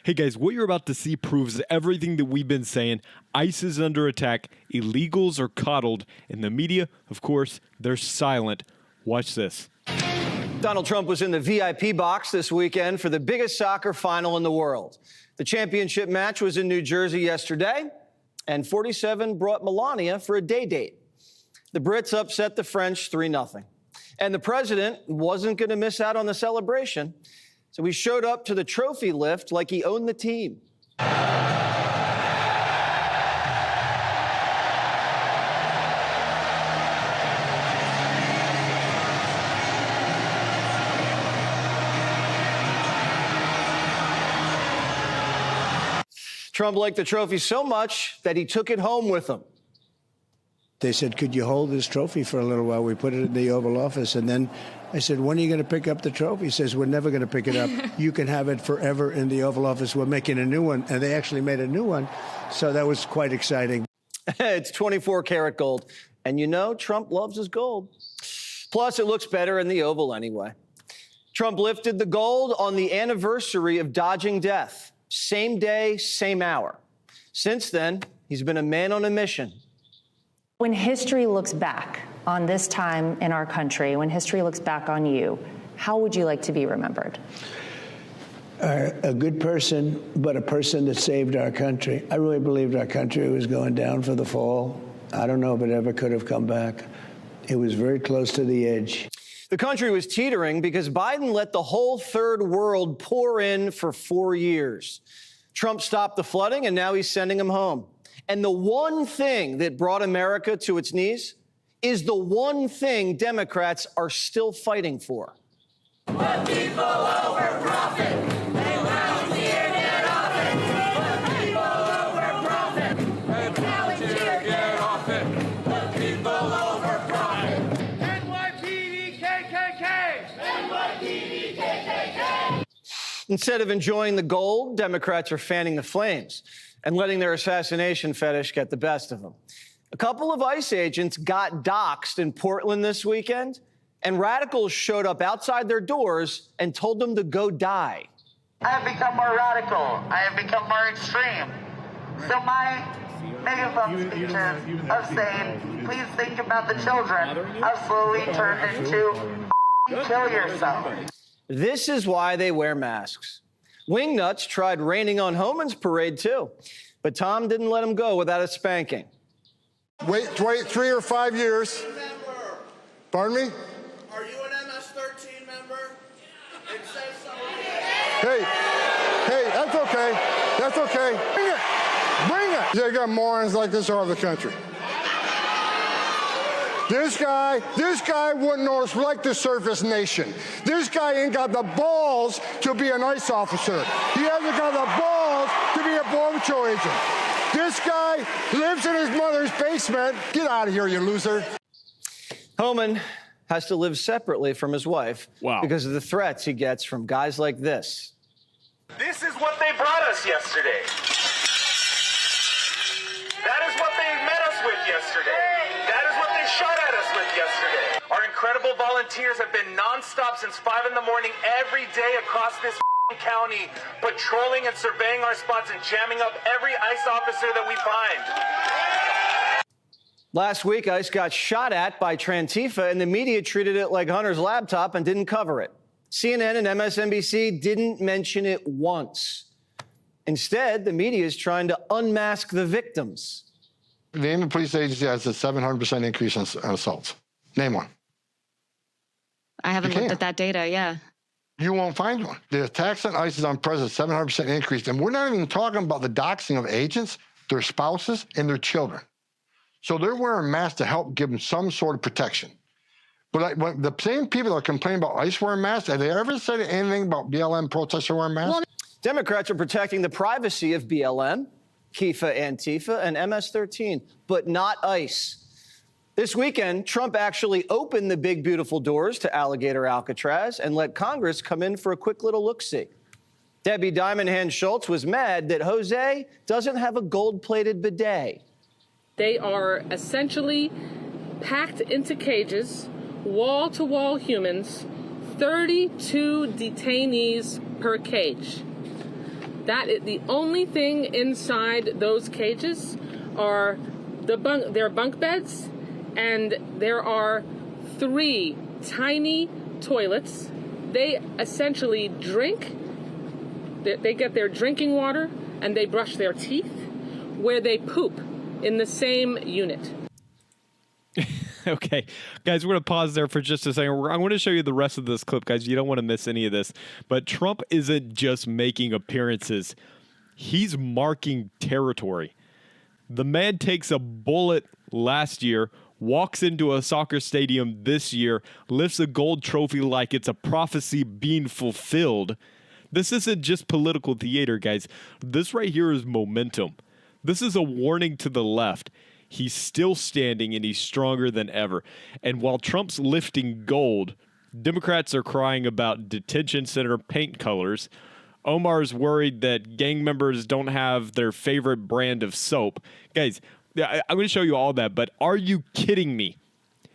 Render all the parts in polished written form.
Hey guys, what you're about to see proves everything that we've been saying. ICE is under attack, illegals are coddled, and the media, of course, they're silent. Watch this. Donald Trump was in the VIP box this weekend for the biggest soccer final in the world. The championship match was in New Jersey yesterday, and 47 brought Melania for a day date. The Brits upset the French 3-0. And the president wasn't going to miss out on the celebration, so he showed up to the trophy lift like he owned the team. Trump liked the trophy so much that he took it home with him. They said, could you hold this trophy for a little while? We put it in the Oval Office. And then I said, when are you going to pick up the trophy? He says, we're never going to pick it up. You can have it forever in the Oval Office. We're making a new one. And they actually made a new one. So that was quite exciting. It's 24 karat gold. And you know, Trump loves his gold. Plus, it looks better in the Oval anyway. Trump lifted the gold on the anniversary of dodging death. Same day, same hour. Since then, he's been a man on a mission. When history looks back on this time in our country, when history looks back on you, how would you like to be remembered? A good person, but a person that saved our country. I really believed our country was going down for the fall. I don't know if it ever could have come back. It was very close to the edge. The country was teetering because Biden let the whole third world pour in for 4 years. Trump stopped the flooding, and now he's sending them home. And the one thing that brought America to its knees is the one thing Democrats are still fighting for. Put people over profit. They volunteer, get off it. Put people over profit. They volunteer, get off it. Put people over profit. NYPD, KKK. NYPD, KKK. Instead of enjoying the gold, Democrats are fanning the flames and letting their assassination fetish get the best of them. A couple of ICE agents got doxxed in Portland this weekend, and radicals showed up outside their doors and told them to go die. I have become more radical. I have become more extreme. So my megaphone speeches of saying, please think about the children, have slowly turned into kill yourself. This is why they wear masks. Wingnuts tried raining on Homan's parade, too. But Tom didn't let him go without a spanking. Wait 3 or 5 years. Pardon me? Are you an MS-13 member? It says so. Hey, that's okay. That's okay. Bring it. Bring it. They got morons like this all over the country. This guy wouldn't know us like the surface nation. This guy ain't got the balls to be an ICE officer. He hasn't got the balls to be a Border Patrol agent. This guy lives in his mother's basement. Get out of here, you loser. Homan has to live separately from his wife because of the threats he gets from guys like this. This is what they brought us yesterday. That is what they met us with yesterday. That is what they shot at us with yesterday. Our incredible volunteers have been nonstop since 5 in the morning every day across this county, patrolling and surveying our spots and jamming up every ICE officer that we find. Last week, ICE got shot at by Trantifa, and the media treated it like Hunter's laptop and didn't cover it. CNN and MSNBC didn't mention it once. Instead, the media is trying to unmask the victims. Name a police agency that has a 700% increase in assaults. Name one. I haven't looked at that data, yeah. You won't find one. The attacks on ICE is unprecedented, 700% increase. And we're not even talking about the doxing of agents, their spouses, and their children. So they're wearing masks to help give them some sort of protection. But when the same people that are complaining about ICE wearing masks, have they ever said anything about BLM protesters wearing masks? Well, Democrats are protecting the privacy of BLM, Kifa, Antifa, and MS-13, but not ICE. This weekend, Trump actually opened the big, beautiful doors to Alligator Alcatraz and let Congress come in for a quick little look-see. Debbie Diamond Hand Schultz was mad that Jose doesn't have a gold-plated bidet. They are essentially packed into cages, wall-to-wall humans, 32 detainees per cage. The only thing inside those cages are their bunk beds, and there are 3 tiny toilets. They essentially drink. They get their drinking water and they brush their teeth, where they poop in the same unit. Okay, guys, we're going to pause there for just a second. I'm going to show you the rest of this clip, guys. You don't want to miss any of this. But Trump isn't just making appearances. He's marking territory. The man takes a bullet last year, walks into a soccer stadium this year, lifts a gold trophy like it's a prophecy being fulfilled. This isn't just political theater, guys. This right here is momentum. This is a warning to the left. He's still standing and he's stronger than ever. And while Trump's lifting gold, Democrats are crying about detention center paint colors. Omar's worried that gang members don't have their favorite brand of soap. Guys, I'm going to show you all that, but are you kidding me?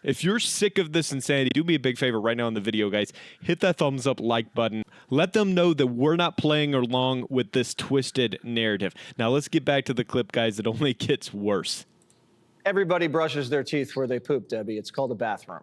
If you're sick of this insanity, do me a big favor right now in the video, guys. Hit that thumbs up like button. Let them know that we're not playing along with this twisted narrative. Now let's get back to the clip, guys. It only gets worse. Everybody brushes their teeth where they poop, Debbie. It's called a bathroom.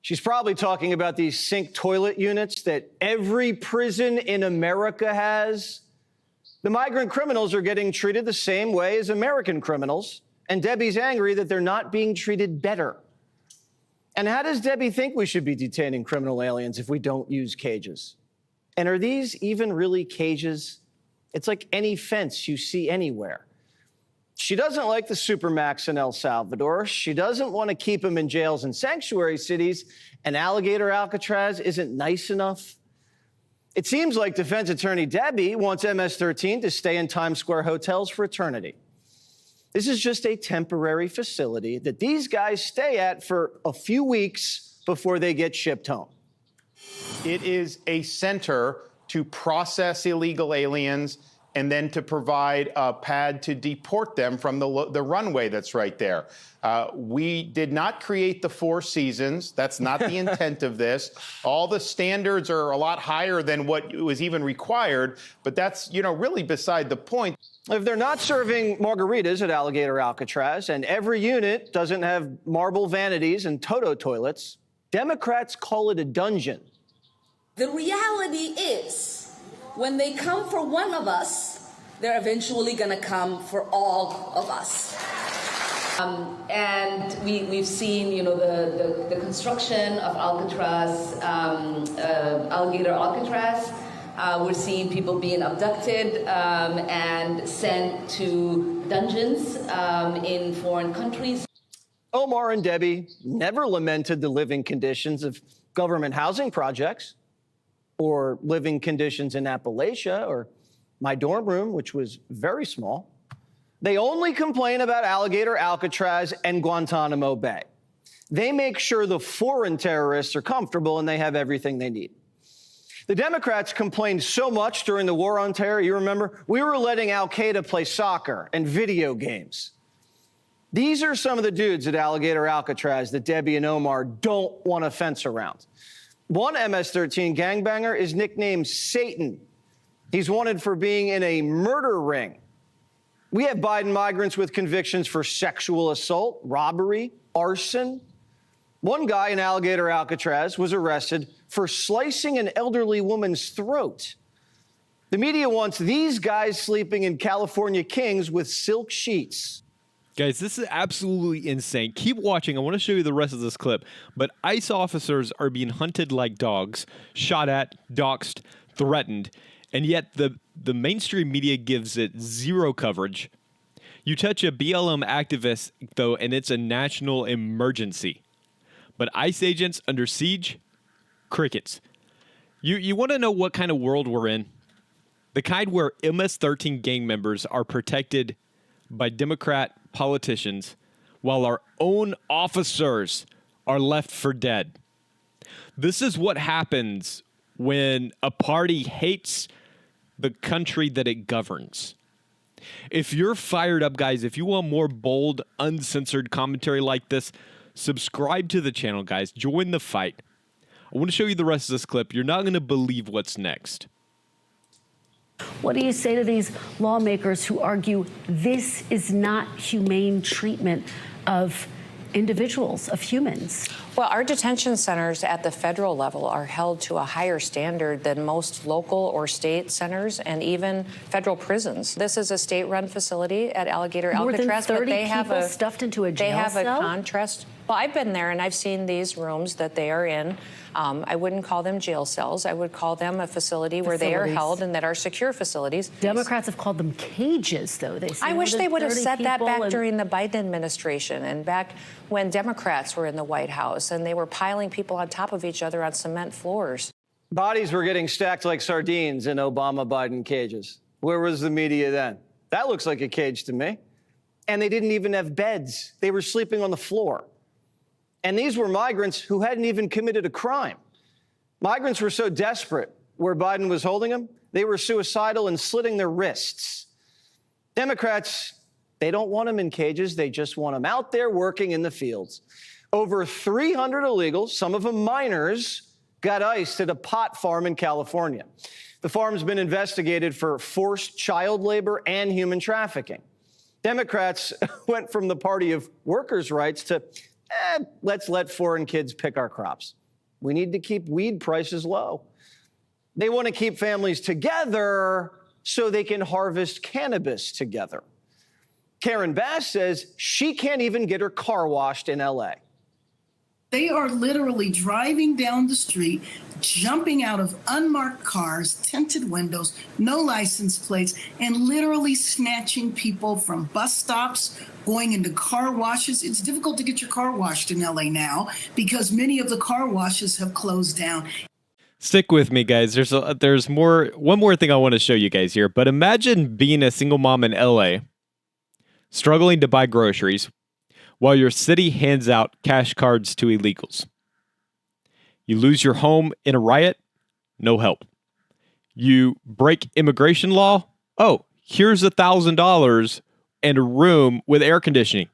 She's probably talking about these sink toilet units that every prison in America has. The migrant criminals are getting treated the same way as American criminals, and Debbie's angry that they're not being treated better. And how does Debbie think we should be detaining criminal aliens if we don't use cages? And are these even really cages? It's like any fence you see anywhere. She doesn't like the supermax in El Salvador. She doesn't want to keep them in jails and sanctuary cities. And Alligator Alcatraz isn't nice enough. It seems like defense attorney Debbie wants MS-13 to stay in Times Square hotels for eternity. This is just a temporary facility that these guys stay at for a few weeks before they get shipped home. It is a center to process illegal aliens and then to provide a pad to deport them from the runway that's right there. We did not create the Four Seasons. That's not the intent of this. All the standards are a lot higher than what was even required, but that's, really beside the point. If they're not serving margaritas at Alligator Alcatraz and every unit doesn't have marble vanities and Toto toilets, Democrats call it a dungeon. The reality is, when they come for one of us, they're eventually going to come for all of us. And we've seen, the construction of Alcatraz, Alligator Alcatraz. We're seeing people being abducted and sent to dungeons in foreign countries. Omar and Debbie never lamented the living conditions of government housing projects or living conditions in Appalachia or my dorm room, which was very small. They only complain about Alligator Alcatraz and Guantanamo Bay. They make sure the foreign terrorists are comfortable and they have everything they need. The Democrats complained so much during the war on terror, you remember? We were letting Al-Qaeda play soccer and video games. These are some of the dudes at Alligator Alcatraz that Debbie and Omar don't want to fence around. One MS-13 gangbanger is nicknamed Satan. He's wanted for being in a murder ring. We have Biden migrants with convictions for sexual assault, robbery, arson. One guy in Alligator Alcatraz was arrested for slicing an elderly woman's throat. The media wants these guys sleeping in California Kings with silk sheets. Guys, this is absolutely insane. Keep watching. I want to show you the rest of this clip. But ICE officers are being hunted like dogs, shot at, doxxed, threatened, and yet the mainstream media gives it zero coverage. You touch a BLM activist, though, and it's a national emergency. But ICE agents under siege? Crickets. You want to know what kind of world we're in? The kind where MS-13 gang members are protected by Democrat politicians while our own officers are left for dead. This is what happens when a party hates the country that it governs. If you're fired up, guys, if you want more bold, uncensored commentary like this, subscribe to the channel, guys. Join the fight. I want to show you the rest of this clip. You're not going to believe what's next. What do you say to these lawmakers who argue this is not humane treatment of individuals, of humans? Well, our detention centers at the federal level are held to a higher standard than most local or state centers and even federal prisons. This is a state-run facility at Alligator Alcatraz, but they have a stuffed into a jail They have cell? a contrast. Well, I've been there and I've seen these rooms that they are in. I wouldn't call them jail cells. I would call them a facility where they are held and that are secure facilities. Democrats have called them cages, though. They say I wish they would have said that back and during the Biden administration and back when Democrats were in the White House and they were piling people on top of each other on cement floors. Bodies were getting stacked like sardines in Obama-Biden cages. Where was the media then? That looks like a cage to me. And they didn't even have beds. They were sleeping on the floor. And these were migrants who hadn't even committed a crime. Migrants were so desperate where Biden was holding them, they were suicidal and slitting their wrists. Democrats, they don't want them in cages. They just want them out there working in the fields. Over 300 illegals, some of them minors, got iced at a pot farm in California. The farm's been investigated for forced child labor and human trafficking. Democrats went from the party of workers' rights to let's let foreign kids pick our crops. We need to keep weed prices low. They want to keep families together so they can harvest cannabis together. Karen Bass says she can't even get her car washed in LA. They are literally driving down the street, jumping out of unmarked cars, tinted windows, no license plates, and literally snatching people from bus stops, going into car washes. It's difficult to get your car washed in LA now because many of the car washes have closed down. Stick with me, guys. There's one more thing I want to show you guys here. But imagine being a single mom in LA, struggling to buy groceries, while your city hands out cash cards to illegals. You lose your home in a riot? No help. You break immigration law? Oh, here's $1,000 and a room with air conditioning.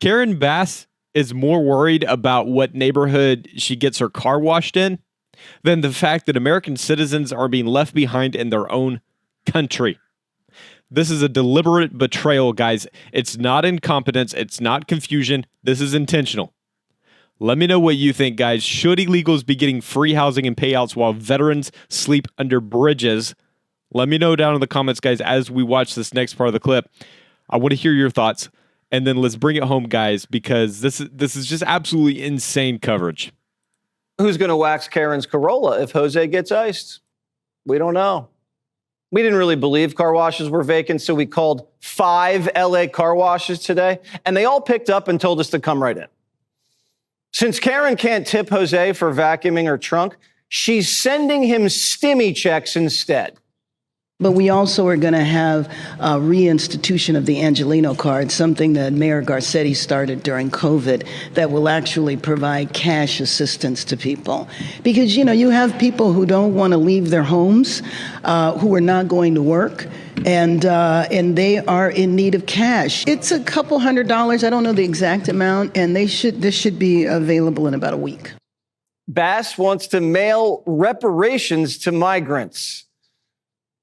Karen Bass is more worried about what neighborhood she gets her car washed in than the fact that American citizens are being left behind in their own country. This is a deliberate betrayal, guys. It's not incompetence. It's not confusion. This is intentional. Let me know what you think, guys. Should illegals be getting free housing and payouts while veterans sleep under bridges? Let me know down in the comments, guys, as we watch this next part of the clip. I want to hear your thoughts. And then let's bring it home, guys, because this is just absolutely insane coverage. Who's going to wax Karen's Corolla if Jose gets iced? We don't know. We didn't really believe car washes were vacant, so we called 5 LA car washes today, and they all picked up and told us to come right in. Since Karen can't tip Jose for vacuuming her trunk, she's sending him stimmy checks instead. But we also are going to have a reinstitution of the Angelino card, something that Mayor Garcetti started during COVID, that will actually provide cash assistance to people. Because, you have people who don't want to leave their homes, who are not going to work, and they are in need of cash. It's a couple $100. I don't know the exact amount, and this should be available in about a week. Bass wants to mail reparations to migrants.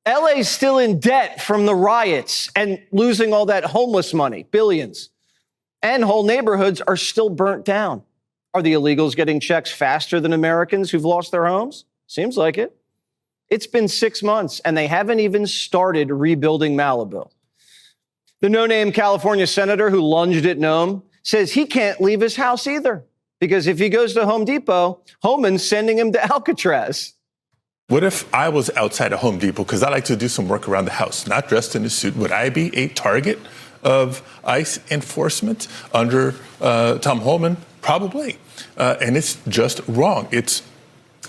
LA's still in debt from the riots and losing all that homeless money, billions. And whole neighborhoods are still burnt down. Are the illegals getting checks faster than Americans who've lost their homes? Seems like it. It's been 6 months, and they haven't even started rebuilding Malibu. The no-name California senator who lunged at Noam says he can't leave his house either, because if he goes to Home Depot, Homan's sending him to Alcatraz. What if I was outside of Home Depot, because I like to do some work around the house, not dressed in a suit? Would I be a target of ICE enforcement under Tom Homan? Probably. And it's just wrong. It's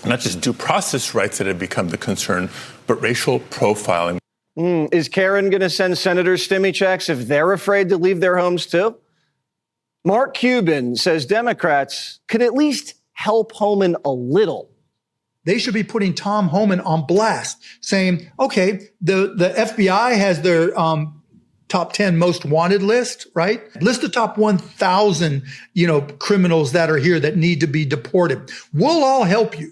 not just due process rights that have become the concern, but racial profiling. Is Karen going to send senators stimmy checks if they're afraid to leave their homes too? Mark Cuban says Democrats could at least help Homan a little. They should be putting Tom Homan on blast, saying, okay, the FBI has their top 10 most wanted list, right? List the top 1,000, criminals that are here that need to be deported. We'll all help you.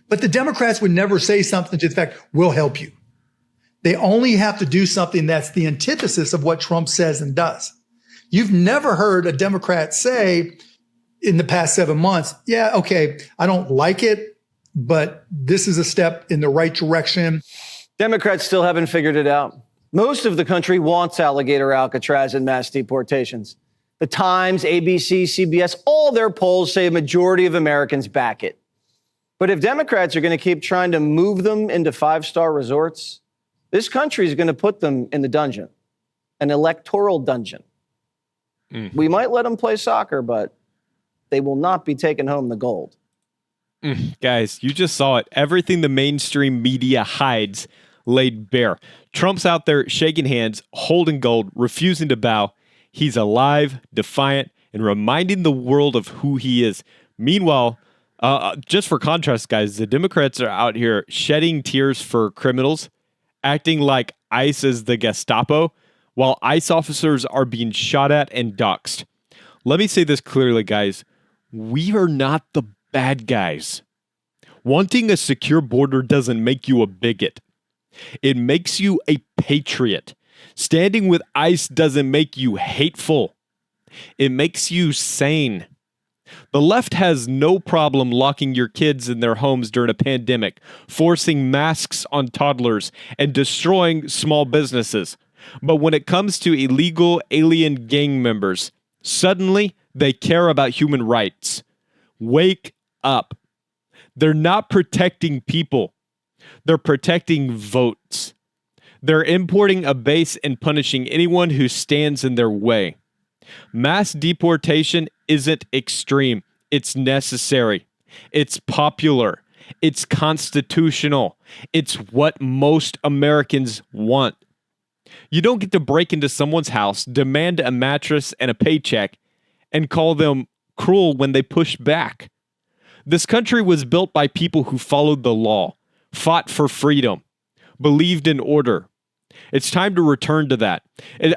But the Democrats would never say something to the effect, we'll help you. They only have to do something that's the antithesis of what Trump says and does. You've never heard a Democrat say in the past 7 months, yeah, okay, I don't like it, but this is a step in the right direction. Democrats still haven't figured it out. Most of the country wants alligator Alcatraz and mass deportations. The Times, ABC, CBS, all their polls say a majority of Americans back it. But if Democrats are going to keep trying to move them into five-star resorts, this country is going to put them in the dungeon, an electoral dungeon. We might let them play soccer, but they will not be taking home the gold. Guys, you just saw it. Everything the mainstream media hides laid bare. Trump's out there shaking hands, holding gold, refusing to bow. He's alive, defiant, and reminding the world of who he is. Meanwhile, just for contrast, guys, the Democrats are out here shedding tears for criminals, acting like ICE is the Gestapo, while ICE officers are being shot at and doxxed. Let me say this clearly, guys. We are not the bad guys. Wanting a secure border doesn't make you a bigot. It makes you a patriot. Standing with ICE doesn't make you hateful. It makes you sane. The left has no problem locking your kids in their homes during a pandemic, forcing masks on toddlers, and destroying small businesses. But when it comes to illegal alien gang members, suddenly they care about human rights. Wake up. They're not protecting people. They're protecting votes. They're importing a base and punishing anyone who stands in their way. Mass deportation isn't extreme. It's necessary. It's popular. It's constitutional. It's what most Americans want. You don't get to break into someone's house, demand a mattress and a paycheck, and call them cruel when they push back. This country was built by people who followed the law, fought for freedom, believed in order. It's time to return to that.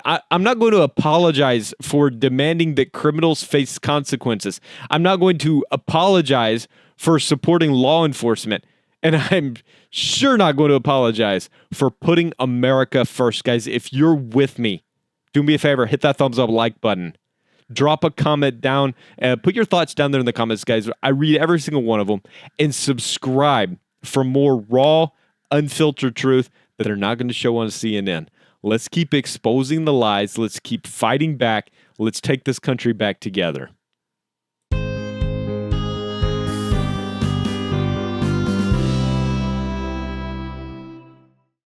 I'm not going to apologize for demanding that criminals face consequences. I'm not going to apologize for supporting law enforcement. And I'm sure not going to apologize for putting America first. Guys, if you're with me, do me a favor, hit that thumbs up like button. Drop a comment down. Put your thoughts down there in the comments, guys. I read every single one of them. And subscribe for more raw, unfiltered truth that are not going to show on CNN. Let's keep exposing the lies. Let's keep fighting back. Let's take this country back together.